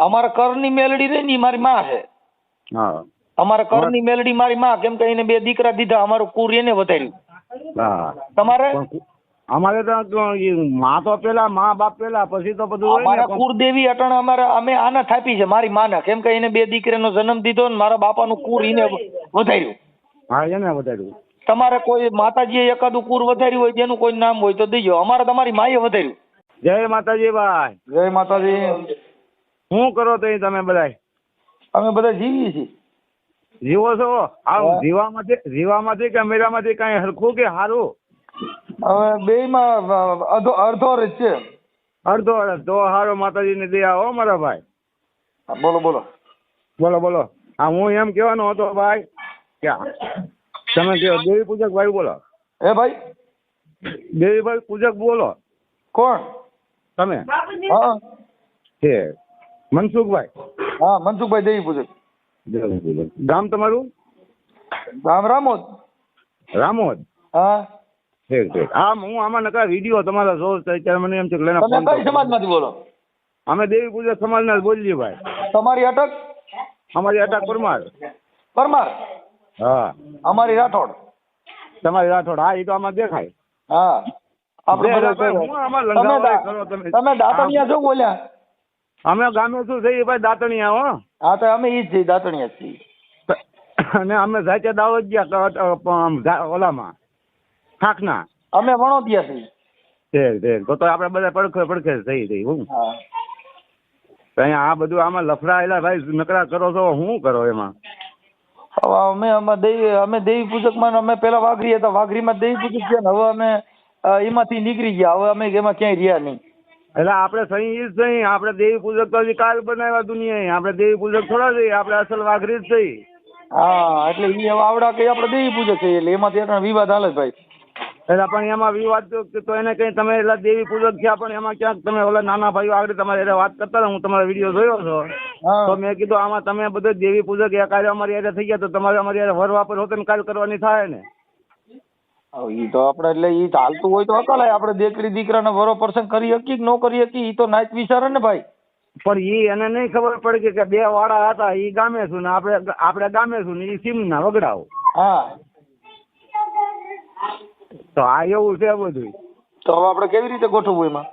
અમારા કરની મેલડી રહી ને ઈ મારી માં છે. હા અમારા કરની મેલડી મારી માં, કેમ કે એને 2 દીકરા દીધા, અમારું કુર એને વધાર્યું. હા તમારે? અમારે તો માં તો પેલા, મા બાપ પેલા, પછી તો બધું હોય અમારા ને. કુળદેવી અટણ અમે આના થાપી છે, મારી માના, કેમ કે એને 2 દીકરાનો જન્મ દીધો ને મારા બાપાનું કુર એને વધાર્યું. હા એને વધાર્યું. તમારે કોઈ માતાજીએ એકાદું કુર વધાર્યું હોય જેનું કોઈ નામ હોય તો દેજો. અમારે તમારી માએ વધાર્યું. જય માતાજી ભાઈ. જય માતાજી. શું કરો તો તમે બધા? અમે બધા જીવીએ છીએ. જીવો છો? આ જીવામાંથી કે મેરામાંથી કઈ હરખું કે સારું? હવે બેયમાં અડધો જ છે. અડધો તો હારો, માતાજીની દયા હો મારા ભાઈ. બોલો બોલો. બોલો બોલો. હા હું એમ કહેવાનો હતો ભાઈ કે તમે કહો દેવી પૂજક ભાઈ બોલો. હે ભાઈ? દેવી ભાઈ પૂજક બોલો. કોણ? તમે? હા છે મનસુખભાઈ. હા મનસુખભાઈ દેવી પૂજક. દેવી પૂજક. ગામ તમારું? ગામ રામોદ. રામોદ. હા ઠીક ઠીક. હા હું આમાં નકા વિડીયો તમારા જોઉં તો અત્યારે મને એમ છે કે લઈને તમે ફોન કઈ સમાજમાંથી બોલો? અમે દેવી પૂજક સમાજના જ બોલીએ ભાઈ. તમારી અટક? અમારી અટક પરમાર. પરમાર. હા અમારી રાઠોડ. તમારી રાઠોડ. હા એ તો આમાં દેખાય. હા આપણે તમે દાંતણિયા છો બોલ્યા? અમે ગામે શું થઈ ભાઈ દાંતણિયા હો. હા તો અમે ઈ જ છીએ, દાંતણિયા જ છીએ. અને અમે સાચે દાવત ગયા ઓલામાં થાકના. અમે વણોદિયા છીએ. તો આપણે બધા પડખે થઈ ગઈ હું. હા અહીંયા આ બધું આમાં લફડાયેલા ભાઈ નકરા કરો છો, શું કરો એમાં? હવે અમે દેવી પૂજકમાં અમે પેલા વાઘરી હતા, વાઘરીમાં દેવી પૂજક છે ને હવે અમે એમાંથી નીકળી ગયા. હવે અમે એમાં ક્યાંય રહ્યા નહીં. એટલે આપણે સહી ઈ જ સહી. આપણે દેવી પૂજક તો હજી કાલ બનાવ્યા દુનિયા. આપણે દેવી પૂજક થોડા જઈએ, આપણે અસલ વાઘરી જ થઈ. હા એટલે ઈ હવે આવડા કઈ આપણે દેવી પૂજક છે એટલે એમાંથી અટણ વિવાદ હાલે ભાઈ. એટલે પણ એમાં વિવાદ તો એને કઈ તમે એટલે દેવી પૂજક થયા પણ એમાં ક્યાંક તમે ઓલા નાના ભાઈઓ આગળ તમારે એટલે વાત કરતા હતા, હું તમારો વિડીયો જોયો છો. તો મેં કીધું આમાં તમે બધું દેવી પૂજક એ કાર્ય અમારી યારે થઈ ગયા તો તમારે અમારી યારે વર વાપર હોતે ને કાલ કરવાની થાય ને. ઈ તો આપણે એટલે ઈ ચાલતું હોય તો અકલાય આપણે દીકરી દીકરાને વરો પ્રસંગ કરી શકીએ કે ન કરી શકીએ ઈ તો નાચ વિચારે ને ભાઈ. પણ ઈ એને નહીં ખબર પડી કે 2 વાડા હતા, ઈ ગામે છું ને આપણે ગામે છું ને ઈ સીમના વગડાઓ. હા તો આ એવું છે બધું. તો હવે આપણે કેવી રીતે ગોઠવવું એમાં?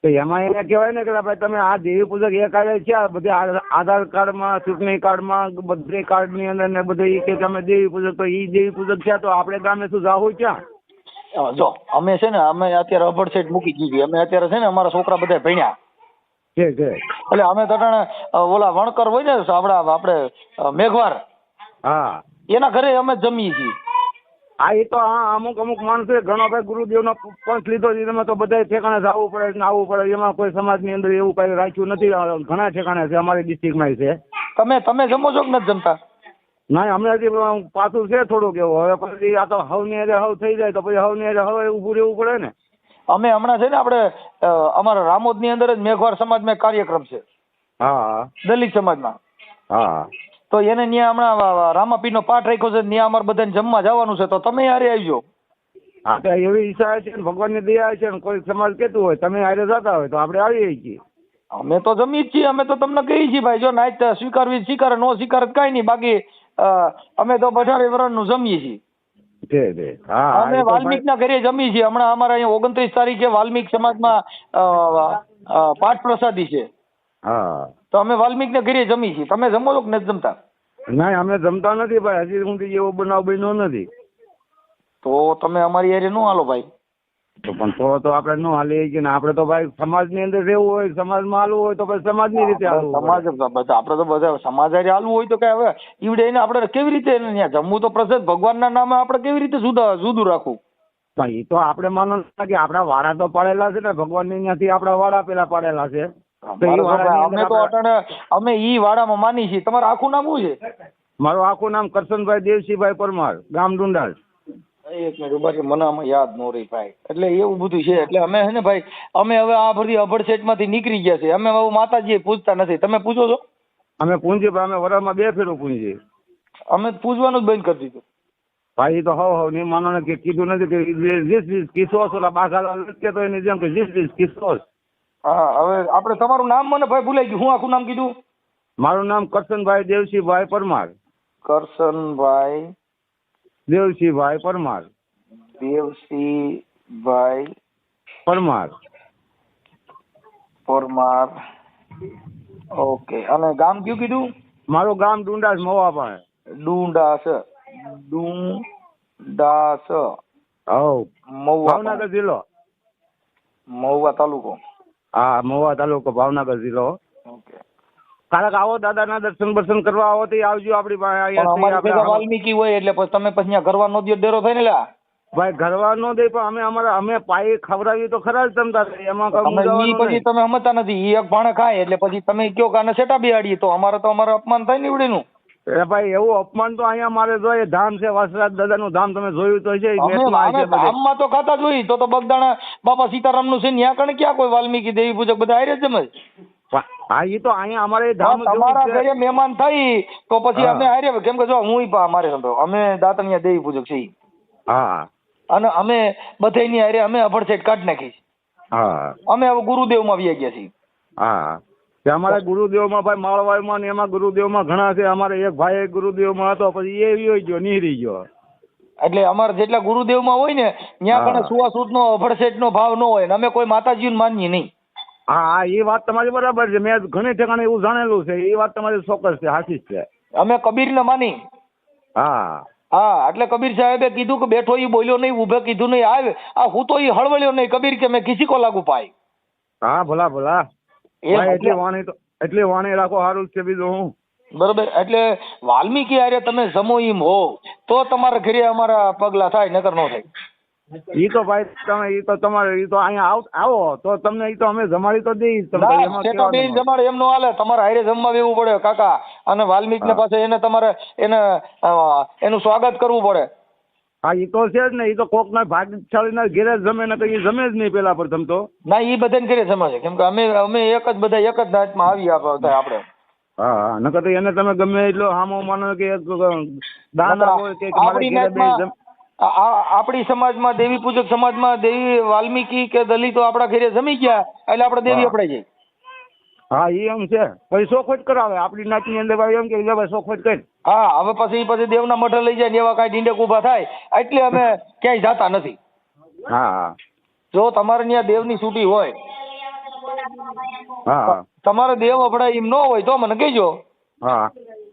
તો એમાં એને કહેવાય ને કે ભાઈ તમે આ દેવી પૂજક એ કાર્ય છે, બધી આધાર કાર્ડમાં, ચૂંટણી કાર્ડમાં, બધી કાર્ડની અંદર ને બધું ઈ કે તમે દેવી પૂજક, તો ઈ દેવી પૂજક છે તો આપણે ગામે શું જાવું ક્યાં? જો અમે છે ને અમે અત્યારે અભડ સેટ મૂકી દીધી. અમે અત્યારે છે ને અમારા છોકરા બધા ભણ્યા છે એટલે અમે તટાણે ઓલા વણકર હોય ને આપણે મેઘવાર, હા એના ઘરે અમે જમીએ છીએ. હા એ તો હા અમુક માણસો ઘણો ભાઈ ગુરુદેવનો પંથ લીધો છે, એમાં તો બધા ઠેકાણે જવું પડે ને આવવું પડે. એમાં કોઈ સમાજની અંદર એવું કઈ રાખ્યું નથી. ઘણા ઠેકાણે છે અમારી ડિસ્ટ્રિક્ટમાં છે. તમે જમો છો કે નથી જમતા? ના અમે હજી પાછું છે થોડુંક એવું. હવે પછી આ તો હવની હવ થઈ જાય તો પછી હવની હવે ઊભું રહેવું પડે ને. અમે હમણાં છે ને આપણે અમારા રામોદની અંદર જ મેઘવાર સમાજમાં એક કાર્યક્રમ છે. હા દલિત સમાજમાં. હા તો એને ત્યાં હમણાં રામાપીરનો પાઠ રાખ્યો છે, ત્યાં અમારે બધાને જમવા જવાનું છે. તો તમે હારે આવજો. હા તો એવી ઈચ્છા છે ને ભગવાનની દયા છે ને કોઈ સમાજ કેતું હોય તમે હારે જતા હોય તો આપણે આવીએ છીએ. અમે તો જમીએ જ છીએ. અમે તો તમને કહીએ છીએ ભાઈ જો નાઈટ સ્વીકારવી સ્વીકારે, નો સ્વીકારે કઈ નહીં. બાકી અમે તો 18 વર્ષનું જમીએ છીએ. અમે વાલ્મીક ના ઘરે જમીએ છીએ. હમણાં અમારા અહીંયા 29 તારીખે વાલ્મીક સમાજમાં પાઠ પ્રસાદી છે. હા તો અમે વાલ્મીક ના ઘરે જમીએ છીએ. તમે જમો છો કે નથી જમતા? ના અમે જમતા નથી ભાઈ. હજી સુધી એવો બનાવ બન્યો નથી. તો તમે અમારી હારે નો હાલો ભાઈ. તો પણ તો આપણે નો હાલીએ છીએ ને. આપણે તો ભાઈ સમાજની અંદર રહેવું હોય, સમાજમાં હાલવું હોય તો પછી સમાજની રીતે હાલવું. સમાજ આપણે તો બધા સમાજ હારે હાલવું હોય તો કઈ હવે ઈવડે એને આપણે કેવી રીતે ત્યાં જમવું? તો પ્રસાદ ભગવાનના નામે આપણે કેવી રીતે જુદું રાખવું? એ તો આપણે માનો કે આપણા વાડા તો પાડેલા છે ને ભગવાનની ત્યાંથી આપણા વાડા પેલા પાડેલા છે. અમે ઈ વાડામાં માની છીએ. તમારું આખું નામ શું છે? મારું આખું નામ કરશનભાઈ દેવસિંહભાઈ પરમાર, ગામ ડુંડાલ. એક મિનિટ ઉભા, મને આમાં યાદ ન રહી ભાઈ. એટલે એવું બધું છે. એટલે અમે છે ને ભાઈ અમે હવે આ બધી અભડસેટ માંથી નીકળી ગયા છે. અમે હવે માતાજી પૂજતા નથી. તમે પૂજો છો? અમે પૂંજી અમે વરામાં 2 ફેરો પૂંજી. અમે પૂજવાનું જ બંધ કરી દીધું ભાઈ. તો હવ નહીં માનો ને કે કીધું નથી કે 20 કિસ્સો બાઘા કે તો એની જેમ કે 20 કિસ્સો. હા, હવે આપણે તમારું નામ મને ભાઈ ભૂલાઈ ગયું. હું આખું નામ કીધું? મારું નામ કરશનભાઈ દેવસિંહભાઈ પરમાર. કરશનભાઈ દેવસિંહભાઈ પરમાર. દેવસિંહભાઈ પરમાર. પરમાર. ઓકે. અને ગામ કયું કીધું? મારું ગામ ડુંડાસ મવા પાસે. ડુંડાસ. ડુંડાસ. હવ મહુવા. ભાવનગર જિલ્લો. મહુવા તાલુકો. હા, મહુવા તાલુકો, ભાવનગર જિલ્લો. ઓકે. કારક આવો દાદાના દર્શન બર્શન કરવા આવો તો આવજો આપણી પાસે. પણ અમારી ભેગા વાલ્મીકી હોય એટલે પછી તમે પછી ત્યાં ઘરવા નો ડેરો થાય ને લ્યા. ભાઈ ઘરવા નો દે પણ અમે પાયે ખવડાવીએ તો ખરા જ તમતા એમાં પછી તમે સમજતા નથી. ઈ એક ભાણે ખાય એટલે પછી તમે કયો કાને સેટા બિહાડીએ તો અમારે અપમાન થાય ને નું. ભાઈ એવું અપમાન તો અહીંયા મારે જોઈએ ધામ છે વાસરાજ દાદાનું ધામ, તમે જોયું તો છે. ધામમાં તો ખાતા જ હોય. તો બગદાણા બાપા સીતારામ નું છે ત્યાં કણે ક્યાં કોઈ વાલ્મીકી દેવી પૂજક બધા આયરે જ જમે. હા, એ તો અહીંયા અમારે ધામ તમારા ઘરે મહેમાન થઈ તો પછી અમે હારે, કેમ કે જો હું મારે અમે દાતણિયા દેવી પૂજક છીએ. હા. અને અમે બધાની હારે અમે અભડસેટ કાઢી નાખી. હા. અમે હવે ગુરુદેવમાં આવી ગયા છીએ. હા, અમારે ગુરુદેવમાં ભાઈ માળવાયમાં ને એમાં ગુરુદેવમાં ઘણા છે. અમારે એક ભાઈ ગુરુદેવમાં હતો, પછી એ વિયો ગયો, નીહરી ગયો. એટલે અમારે જેટલા ગુરુદેવમાં હોય ને ત્યાં કણે સુવાસૂટ નો અભડસેટ નો ભાવ ન હોય. અમે કોઈ માતાજીને માનીએ નહીં. હા, એ વાત તમારી બરાબર છે. મેં ઘણી ઠેકાણે એવું જાણેલું છે. એ વાત તમારી ચોક્કસ છે, સાચી છે. અમે કબીરને માની. હા. હા, એટલે કબીર સાહેબે કીધું કે બેઠો ઈ બોલ્યો નહીં, ઉભે કીધું નહીં, આવે આ હું તો ઈ હળવળ્યો નહીં. કબીર કે મેં કિસી કો લાગુ પાય. હા, ભલા ભલા. એટલી વાણી રાખો, સારું છે. બીજું હું બરોબર. એટલે વાલ્મીકી હારે તમે સમોઈમ હો તો તમારા ઘરે અમારા પગલા થાય, નકર ન થાય. ઈ તો ભાઈ તમે ઈ તો તમારે ઈ તો અહીંયા આવો તો તમને ઈ તો અમે જમાડી તો દઈ. જમાડે એમ નો હાલે. તમારે હારે જમવા બેવું પડે કાકા. અને વાલ્મીક ને પાસે એને તમારે એનું સ્વાગત કરવું પડે. હા, ઈ તો છે જ ને. ઈ તો કોક ના ભાગશાળી ના ઘેરે જમે ને કઈ જમે જ નહીં પેલા પ્રથમ તો. ના, ઈ બધાને ઘરે જમે છે. કેમ કે અમે એક જ બધા એક જ નાચમાં આવી આપણે. હા, નકર તો એને તમે ગમે એટલો હામો માનો કે દાન આપો કે મારા ઘેરે બે આપણી સમાજમાં દેવી પૂજક સમાજમાં દેવી વાલ્મીકી કે દલિતો આપણા ઘરે જમી ગયા એટલે આપણે દેવી અપડાઈ જાય. હા, એમ છે. પછી શોખોટ કરાવે આપણી નાચની અંદર. ભાઈ એમ કે ભાઈ શોખોટ કરી. હા, હવે પછી દેવના મઠે લઈ જાય ને એવા કાંઈ ડીંડક ઉભા થાય એટલે અમે ક્યાંય જતા નથી. હા, જો તમારે ત્યાં દેવની છૂટી હોય, હા, તમારે દેવ અપડાય એમ ન હોય તો મને કહેજો. હા,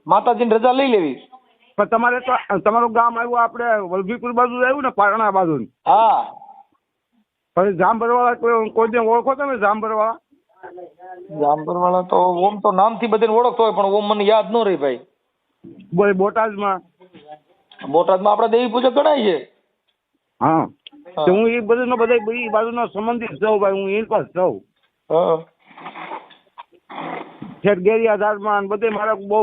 માતાજીની રજા લઈ લેવી. પણ તમારે તો તમારું ગામ આવ્યું આપણે વલભીપુર બાજુ આવ્યું ને, પારણા બાજુ. હા. પછી જામભરવાળા કોઈને ઓળખો તમે? જામભરવાળા તો ઓમ તો નામથી બધાને ઓળખતો હોય પણ ઓમ મને યાદ ન રહી ભાઈ. બોટાદમાં આપડા દેવી પૂજક ગણાય છે. હા, હું એ બધું બધા એ બાજુનો સંબંધિત છું ભાઈ. હું એ પાસે છું. છેક ગેરિયાધારમાં બધે મારા બહુ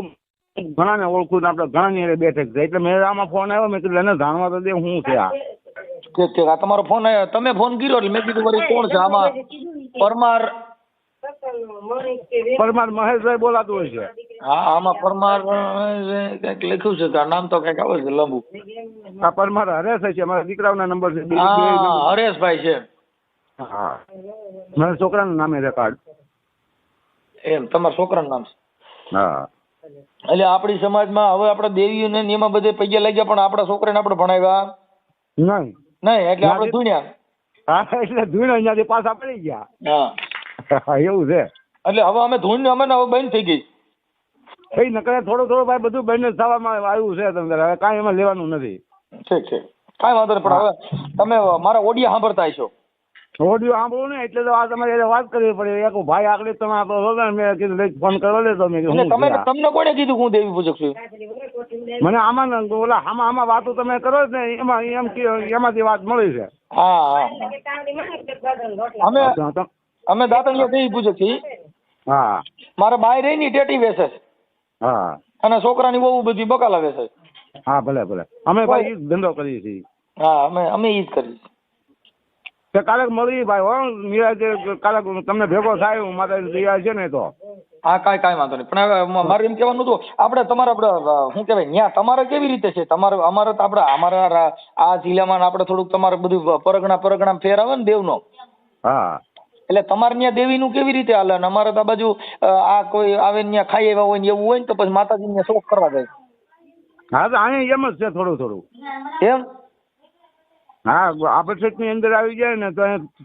ઘણા ને ઓળખું ને આપણે ઘણા ની બેઠક છે. એટલે મેં આમાં ફોન આવ્યો, મેં કીધું એને જાણવા તો દે હું છે આ. ઠીક. આ તમારો ફોન આવ્યો, તમે ફોન કર્યો એટલે મેં કીધું વળી કોણ છે આમાં? પરમાર મહેશભાઈ બોલાતું હોય છે. હા, આમાં પરમાર કઈક લખ્યું છે કે નામ તો કઈક આવે છે લંબુ. આ પરમાર હરેશ છે, મારા દીકરાઓના નંબર છે. હરેશભાઈ છે. હા, મારા છોકરાનું નામે છે કાર્ડ. એમ તમારા છોકરાનું નામ છે? હા. એટલે આપણી સમાજમાં હવે આપણે દેવીઓને એમાં બધે પૈયા લાગ્યા પણ આપણા છોકરાને આપણે ભણાવ્યા નહીં. એટલે આપણે ધૂણ્યા. હા, એટલે ધૂણ્યા અહીંયાથી પાછા પડી ગયા. હા, એવું છે. એટલે હવે અમે ધૂણ અમે હવે બંધ થઈ ગઈ. એ નકરે થોડું ભાઈ બધું બંધ થવામાં આવ્યું છે. તમને હવે કાંઈ એમાં લેવાનું નથી. ઠીક છે, કાંઈ વાંધો નહીં. પણ હવે તમે મારા ઓડિયા સાંભળતા હશો. ઓડિયો સાંભળવું ને એટલે તો આ તમારે વાત કરવી પડે. એક ભાઈ આગળ તમે આપણો મેં કીધું ફોન કરવા લેતો. તમને કોને કીધું હું દેવી પૂજક છું? મને આમાં આમાં વાતો તમે કરો ને એમાં એમાંથી વાત મળી છે. હા, અમે દાતણિયા દેવી પૂજક છીએ. હા, મારા બાય રહી ની ટેટી વેસે. હા, અને છોકરાની બહુ બધી બકાલા વેસે. હા, ભલે અમે ભાઈ ઈ ધંધો કરીએ છીએ. હા, અમે ઈ જ કરીએ. કાલે મળી ભાઈ હો નિરાજે. કાલે તમને ભેગો થાય હું માતા દયા છે ને તો. હા, કાંઈ વાંધો નહીં. પણ મારે એમ કહેવાનું હતું આપણે શું કહેવાય ન્યા તમારે કેવી રીતે છે? અમારે તો અમારા આ જિલ્લામાં આપણે થોડુંક તમારે બધું પરગણા ફેર આવે ને દેવનો. હા, એટલે તમારે ત્યાં દેવીનું કેવી રીતે હાલે? અને અમારે તો આ બાજુ આ કોઈ આવે ને ત્યાં ખાઈ આવ્યા હોય ને એવું હોય ને તો પછી માતાજીને શોખ કરવા જાય. હા તો અહીંયા એમ જ છે થોડું થોડું. એમ? હા આપણે સેટની અંદર આવી જાય ને તો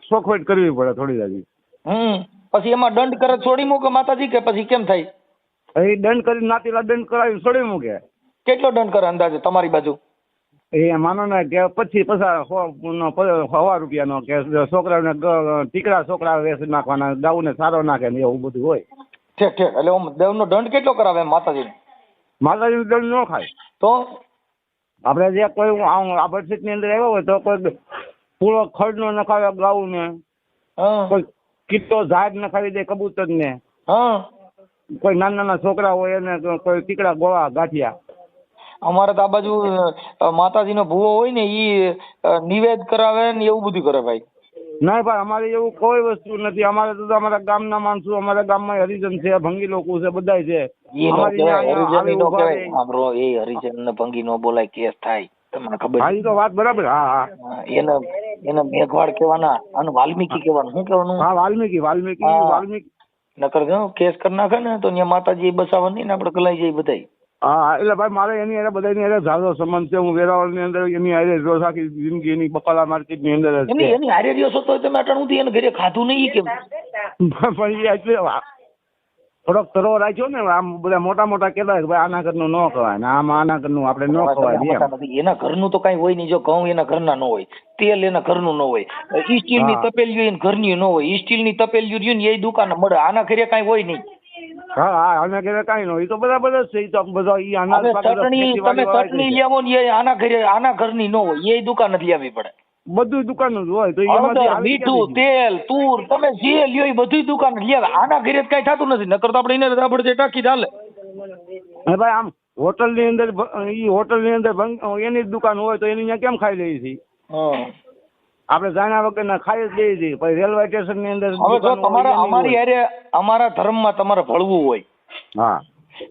શોખવટ કરવી પડે થોડી હજી. પછી એમાં દંડ કરે છોડી મૂકે માતાજી કે પછી કેમ થાય? એ દંડ કરી નાતીલા દંડ કરાવી છોડી મૂકે. કેટલો દંડ કરે અંદાજે તમારી બાજુ? એ માનો ને કે પછી 100 રૂપિયાનો કે છોકરાને ટીકડા છોકરા વેચી નાખવાના, દાઉને સારો નાખે ને એવું બધું હોય. ઠીક ઠીક. એટલે દેવનો દંડ કેટલો કરાવે માતાજી? માતાજીનો દંડ ન ખાય તો આપણે જે કોઈ આ બડસીટની અંદર આવ્યો હોય તો કોઈ પૂરો ખડ નો નખાવે ગાઉં ને, કોઈ કીટો ઝાડ નખાવી દે કબૂતર ને, કોઈ નાના નાના છોકરા હોય એને કોઈ ટીકડા ગોળા ગાંઠિયા. અમારે તો આ બાજુ માતાજીનો ભૂવો હોય ને ઈ નિવેદ કરાવે ને એવું બધું કરે ભાઈ. ના ભાઈ અમારે એવું કોઈ વસ્તુ નથી. અમારે તો અમારા ગામના માણસો, અમારા ગામમાં હરિજન છે, ભંગી લોકો છે, બધા છે. હરિજન ને ભંગી નો બોલાય, કેસ થાય, તમને ખબર? હા, ઈ તો વાત બરાબર. હા એને મેઘવાડ કહેવાના અને વાલ્મીકી કહેવાનું. શું કહેવાનું? હા, વાલ્મીકી નકર કેસ કરી નાખે ને તો ત્યાં માતાજી બસાવવા નહીં ને આપણે કલાઈ જાય બધા. હા એટલે ભાઈ મારે એની હારે બધાની હારે ઝાઝો સંબંધ છે. હું વેરાવળ ની અંદર એની હારે રોજ આખી જિંદગી એની બકાલા માર્કેટ ની અંદર એની હારે રહ્યો છો તો તમે અટાણું એને ઘરે ખાધું નહીં કેમ? પણ એટલે થોડોક તરો રાખ્યો ને. આમ બધા મોટા મોટા કહેતા ભાઈ આના ઘરનું ન ખવાય ને આમાં આના ઘરનું આપણે ન ખવાય. એના ઘરનું તો કઈ હોય નહીં. જો ઘઉં એના ઘરના ન હોય, તેલ એના ઘરનું ન હોય, ઈ સ્ટીલ ની તપેલીઓ એના ઘરની ન હોય, ઈ સ્ટીલ ની તપેલીઓ રહ્યું ને એ દુકાન મળે. આના ઘરે કઈ હોય નહીં. હા હા, આના ઘરે કઈ ન હોય. એ તો બરાબર જ છે. એ તો બધા ઈ અનાજ તમે ચટણી લેવો ને એ આના ઘરની ન હોય, એ દુકાન જ લેવી પડે. બધું દુકાન જ હોય. તો મીઠું, તેલ, તુર તમે જે લ્યો એ બધું દુકાન જ લેવા. આના ઘરે કઈ થતું નથી. નકર તો આપણે એને આપણે ટાંકી ચાલે. ભાઈ આમ હોટલ ની અંદર એની દુકાન હોય તો એની ત્યાં કેમ ખાઈ લઈએ છીએ? આપણે જાણ્યા વગર ના ખાઈ જ લઈએ છીએ. પછી રેલવે સ્ટેશન ની અંદર હવે જો તમારે અમારી હારે અમારા ધર્મમાં તમારે ભળવું હોય, હા,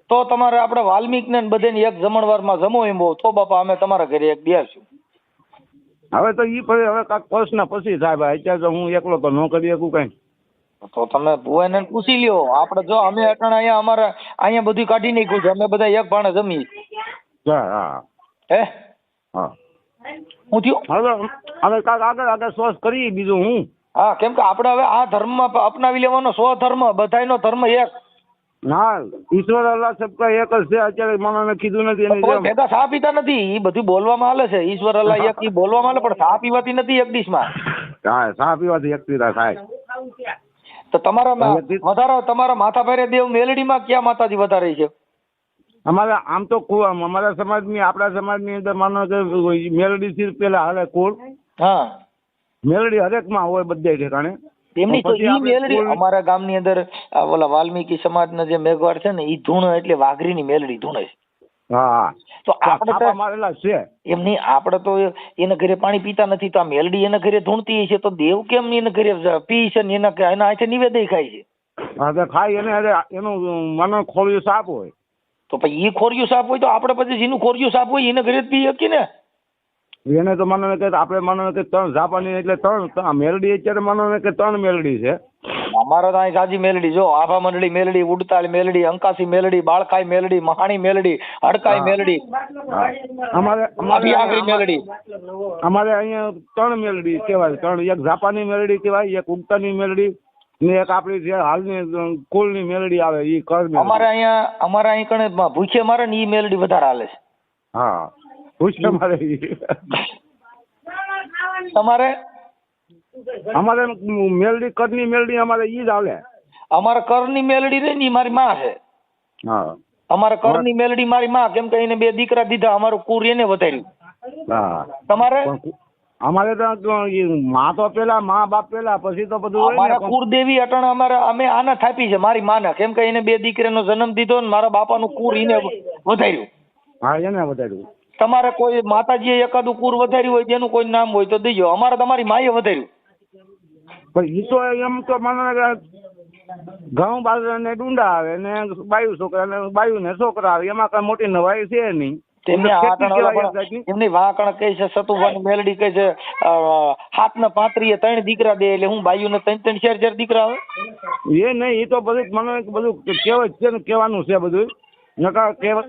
તો તમારે આપણે વાલ્મીક ને બધાને એક જમણવારમાં જમો એમ બહુ તો બાપા અમે તમારા ઘરે એક બેસશું. હવે તો ઈ હવે કાંક પ્રશ્ન પછી થાય ભાઈ. અત્યારે તો હું એકલો તો ન કરી શકું કઈ. તો તમે ભુવાને પૂછી લ્યો. આપણે જો અમે અટાણે અહીંયા અમારા અહીંયા બધું કાઢી નાખ્યું છે. અમે બધા એક ભાણે જમીએ. હા હે હા, હું થયું હવે કાંક આગળ સોચ કરી બીજું હું. હા, કેમ કે આપણે હવે આ ધર્મમાં અપનાવી લેવાનો. સ્વધર્મ બધાયનો ધર્મ એક. હા, ઈશ્વર અલ્લાહ સબકા એક જ છે. અત્યારે મને કીધું નથી એની ભેગા ચા પીતા નથી. એ બધું બોલવામાં હાલે છે. ઈશ્વર અલ્લાહ એક ઈ બોલવામાં હાલે, પણ ચા પીવાથી નથી એક ડીશમાં. હા, ચા પીવાથી એક પીતા થાય. તો તમારા માથા ભારે દેવ મેલડીમાં ક્યાં માતાજી વધારે છે? અમારા આમ તો અમારા સમાજની, આપણા સમાજની અંદર માનો કે મેલડી થી પેલા હાલે કુળ. હા, મેલડી હરેક માં હોય બધે ઠેકાણે. એમની તો ઈ મેલડી અમારા ગામની અંદર ઓલા વાલ્મીકી સમાજના જે મેઘવાડ છે ને ઈ ધૂણ એટલે વાઘરીની મેલડી ધૂણે છે. હા, તો આપણે મારેલા છે એમની. આપણે તો એના ઘરે પાણી પીતા નથી, તો આ મેલડી એના ઘરે ધૂણતી છે, તો દેવ કેમ એના ઘરે પી છે ને એના હાથે નિવેદય ખાય છે? હા, તો ખાય એને એનું મનો ખોળિયું સાપ હોય. તો પછી ઈ ખોરિયું સાપ હોય તો આપણે પછી જેનું ખોરિયું સાપ હોય એને ઘરે જ પી શકીએ ને. એને તો માનો કે આપણે માનો કે 3 જાપાની એટલે 3 મેલડી. અત્યારે માનો કે 3 મેલડી છે અમારે તો અહીં સાજી મેલડી. જો આભા મંડળી મેલડી, ઉડતાલ મેલડી, અંકાસી મેલડી, બાળકાઈ મેલડી, મહાણી મેલડી, હડકાઈ મેલડી, અમારે મેલડી. અમારે અહીંયા 3 મેલડી કહેવાય. 3, એક જાપાની મેલડી કહેવાય, એક ઉડતાની મેલડી ને એક આપણી જે હાલની કુળની મેલડી આવે ઈ કર. અમારે અહીં કણે ભૂખે મારે ને ઈ મેલડી વધારે હાલે છે. હા, ભૂખે મારે. તમારે અમારે મેલડી કરની મેલડી અમારે ઈ જ હાલે. અમારે કરની મેલડી રહી ને મારી માં છે. હા, અમારે કરની મેલડી મારી માં. કેમ કે એને 2 દીકરા દીધા. અમારું કુર એને વધાર્યું. હા, તમારે? અમારે તો માં તો પેલા, માં બાપ પેલા, પછી તો બધું. અમારા કુળદેવી અટાણે અમે આના થાપી છે મારી માને. કેમ કે એને 2 દીકરાનો જન્મ દીધો ને મારા બાપાનું કુર એને વધાર્યું. હા, એને વધાર્યું. તમારે કોઈ માતાજીએ એકાદું કુર વધાર્યું હોય જેનું કોઈ નામ હોય તો દેજો. અમારે તમારી માએ વધાર્યું. પણ ઈ તો એમ તો મને ઘઉં બાજરા ને ડુંડા આવે ને બાયુ છોકરા ને બાયુ ને છોકરા આવે. એમાં કઈ મોટી નવાઈ છે નહીં. તેમને ખેતી કહેવાય એક જાતની. એમની વાકણ કહે છે સતુભાની મેલડી કહે છે 7 ને 35 3 દીકરા દે એટલે હું બાયું ને 3 4 દીકરા આવે એ નહીં, એ તો બધું મને બધું કહેવત છે ને કહેવાનું છે બધું. નકા કહેવત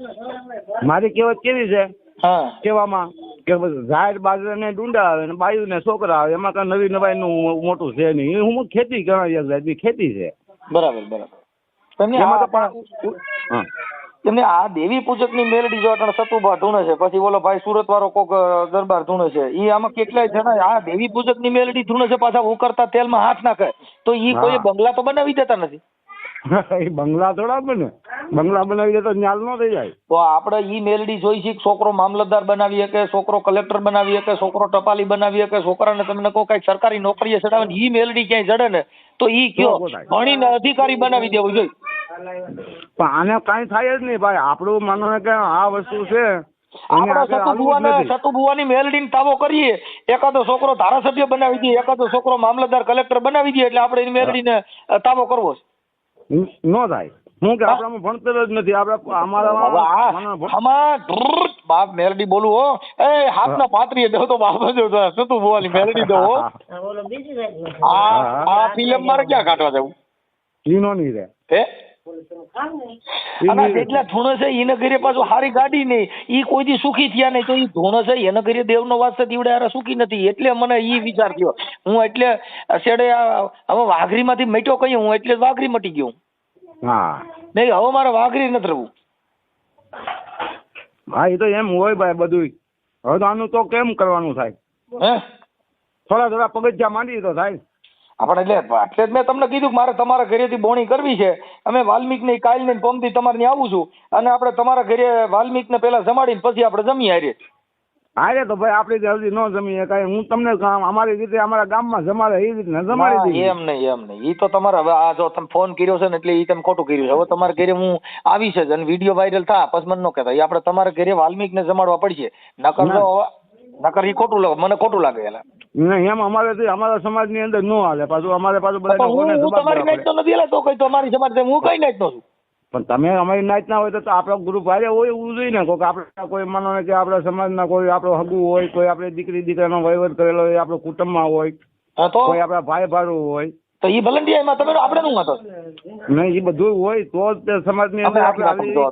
મારી કહેવત કેવી છે હા કહેવામાં કે ઝાડ બાજરા ને ડુંડા આવે ને બાયું ને છોકરા આવે, એમાં કઈ નવી નવાઈ નું મોટું છે નહીં. હું ખેતી ગણાય એક જાતની ખેતી છે. બરાબર તેમને એમાં તો હા તેમને આ દેવી પૂજક ની મેલડી જો અટાણે સતુભા ધૂણે છે, પછી બોલો ભાઈ સુરત વાળો કોક દરબાર ધૂણે છે, ઈ આમાં કેટલાય જણા આ દેવી પૂજક ની મેલડી ધૂણે છે, પાછા ઉકળતા તેલમાં હાથ નાખે તો ઈ કોઈ બંગલા તો બનાવી દેતા નથી. એ બંગલા થોડા બને, બંગલા બનાવી દે તો ન્યાલ ન થઈ જાય. તો આપણે ઈ મેલડી જોઈ છે છોકરો મામલતદાર બનાવી શકે, છોકરો કલેક્ટર બનાવી શકે, છોકરો ટપાલી બનાવી શકે, છોકરાને તમને કોઈ કઈક સરકારી નોકરીએ ચડાવે ને ઈ મેલડી ક્યાંય જડે ને તો ઈ કયો ભણીને અધિકારી બનાવી દેવું જોઈએ. પણ આને કઈ થાય જ નહીં ભાઈ. આપણું માનો કે આ વસ્તુ છે સતુભુવાની મેલડી ને તાવો કરીએ, એકાદો છોકરો ધારાસભ્ય બનાવી દઈએ, એકાદો છોકરો મામલતદાર કલેક્ટર બનાવી દઈએ એટલે આપણે એની મેલડી ને તાવો કરવો નો થાય. હું કે આપણામાં ભણતર જ નથી. આપણે આમાં બાપ મેલડી બોલું હો એ 7 ને 35 દો તો બાપ જો સતુભુવાની મેલડી દો આ ફિલ્મ મારે ક્યાં કાઢવા જવું ઈનો નહીં રે હે અને જેટલા ધૂણો છે એને ઘરે પાછું સારી ગાડી નહીં, ઈ કોઈ દી સુખી થયા નહીં, તો ઈ ધૂણો છે એને ઘરે દેવનો વાસ દીવડે હારે સુખી નથી. એટલે મને ઈ વિચાર થયો. હું એટલે છેડે હવે વાઘરીમાંથી મટ્યો કઈ હું એટલે વાઘરી મટી ગયો. હા નહીં હવે મારે વાઘરી નથી રહેવું. હા એ તો એમ હોય ભાઈ બધું. હવે તો આનું તો કેમ કરવાનું થાય? હે થોડા પગથિયા માંડી તો થાય. આપણે એટલે જ મેં તમને કીધું કે મારે તમારા ઘરેથી બોણી કરવી છે. અમે વાલ્મીક ને કાલ ને પમથી તમારે ત્યાં આવું છું અને આપણે તમારા ઘરે વાલ્મીક ને પેલા જમાડીને પછી આપણે જમીએ હારે. હારે તો ભાઈ આપણે જલ્દી ન જમીએ કઈ. હું તમને અમારી રીતે અમારા ગામમાં જમાડે એ રીતે જમાડી દઈએ. એમ નહીં ઈ તો તમારે હવે આ જો તમે ફોન કર્યો છે ને એટલે ઈ તમે ખોટું કર્યું છે. હવે તમારા ઘરે હું આવી છે અને વિડીયો વાયરલ થા પછી મને ન કહેતા. આપણે તમારા ઘરે વાલ્મીક ને જમાડવા પડશે. નકર ઈ ખોટું લાગે, મને ખોટું લાગે. એલા એમ અમારા સમાજ ની અંદર નો હાલે. પાછું અમારે પાછું બધા તમારી નાઈટ તો નથી એલા તો કઈ તમારી સમાજ હું કઈ નાઈટ નો છું. પણ તમે અમારી નાઈટ ના હોય તો આપણો ગ્રુપ હારે હોય એવું જોઈએ ને. કોઈ આપણે કોઈ માનો કે આપણા સમાજના કોઈ આપણો હગુ હોય, કોઈ આપણે દીકરાનો વહીવટ કરેલો હોય, આપણો કુટુંબમાં હોય, કોઈ આપણા ભાઈ ભાડું હોય તો ઈ ભલંડિયામાં તમે આપણે નું હતો નહીં એ બધું હોય તો જ સમાજની અંદર